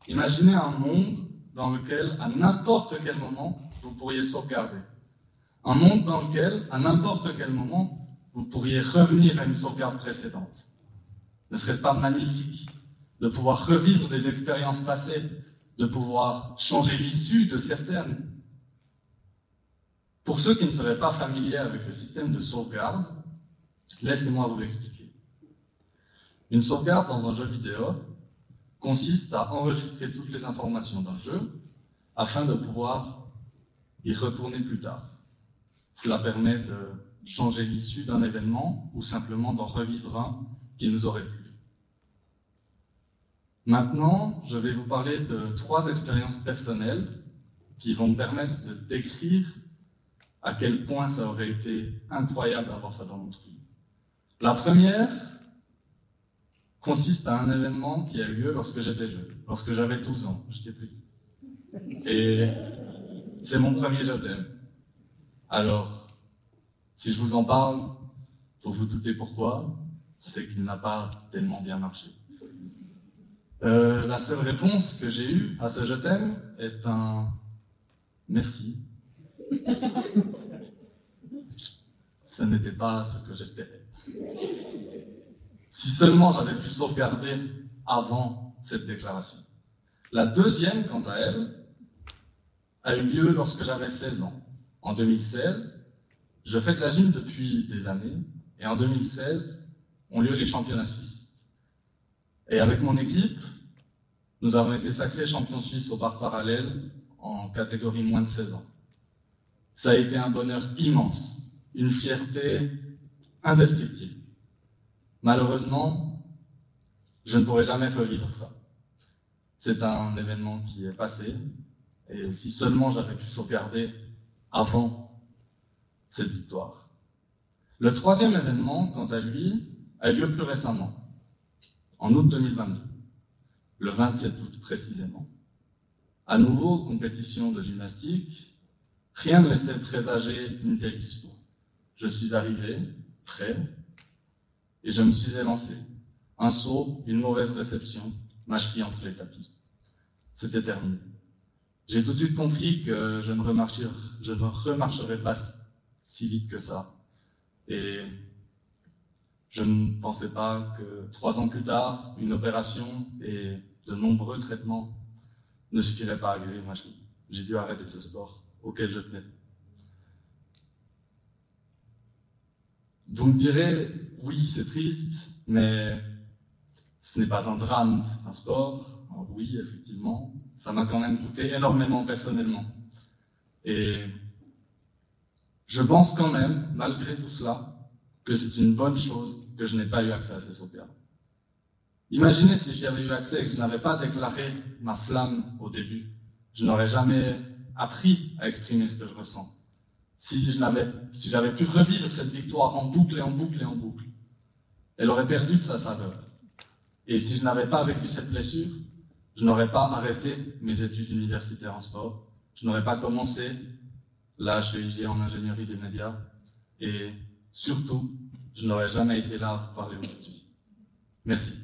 Imaginez un monde dans lequel, à n'importe quel moment, vous pourriez sauvegarder. Un monde dans lequel, à n'importe quel moment, vous pourriez revenir à une sauvegarde précédente. Ne serait-ce pas magnifique de pouvoir revivre des expériences passées, de pouvoir changer l'issue de certaines? Pour ceux qui ne seraient pas familiers avec le système de sauvegarde, laissez-moi vous l'expliquer. Une sauvegarde dans un jeu vidéo consiste à enregistrer toutes les informations d'un jeu afin de pouvoir y retourner plus tard. Cela permet de changer l'issue d'un événement ou simplement d'en revivre un qui nous aurait plu. Maintenant, je vais vous parler de 3 expériences personnelles qui vont me permettre de décrire à quel point ça aurait été incroyable d'avoir ça dans notre vie. La première consiste à un événement qui a eu lieu lorsque j'étais jeune, lorsque j'avais 12 ans, j'étais petit. Et c'est mon premier je t'aime. Alors, si je vous en parle, pour vous douter pourquoi, c'est qu'il n'a pas tellement bien marché. La seule réponse que j'ai eue à ce je t'aime est un merci. Ce n'était pas ce que j'espérais. Si seulement j'avais pu sauvegarder avant cette déclaration. La deuxième, quant à elle, a eu lieu lorsque j'avais 16 ans. En 2016, je fais de la gym depuis des années, et en 2016, ont lieu les championnats suisses. Et avec mon équipe, nous avons été sacrés champions suisses au bar parallèle en catégorie moins de 16 ans. Ça a été un bonheur immense, une fierté indescriptible. Malheureusement, je ne pourrai jamais revivre ça. C'est un événement qui est passé, et si seulement j'avais pu sauvegarder avant cette victoire. Le troisième événement, quant à lui, a eu lieu plus récemment, en août 2022, le 27 août précisément. À nouveau, compétition de gymnastique, rien ne laissait présager une telle histoire. Je suis arrivé, prêt, et je me suis élancé. Un saut, une mauvaise réception, ma cheville entre les tapis. C'était terminé. J'ai tout de suite compris que je ne remarcherais pas si vite que ça. Et je ne pensais pas que 3 ans plus tard, une opération et de nombreux traitements ne suffiraient pas à guérir ma cheville. J'ai dû arrêter ce sport auquel je tenais. Vous me direz, oui, c'est triste, mais ce n'est pas un drame, c'est un sport. Alors oui, effectivement, ça m'a quand même coûté énormément personnellement. Et je pense quand même, malgré tout cela, que c'est une bonne chose que je n'ai pas eu accès à ces sauvegardes. Imaginez si j'y avais eu accès et que je n'avais pas déclaré ma flamme au début. Je n'aurais jamais appris à exprimer ce que je ressens. Si j'avais pu revivre cette victoire en boucle et en boucle et en boucle, elle aurait perdu de sa saveur. Et si je n'avais pas vécu cette blessure, je n'aurais pas arrêté mes études universitaires en sport, je n'aurais pas commencé la HEIG en ingénierie des médias, et surtout, je n'aurais jamais été là pour parler aujourd'hui. Merci.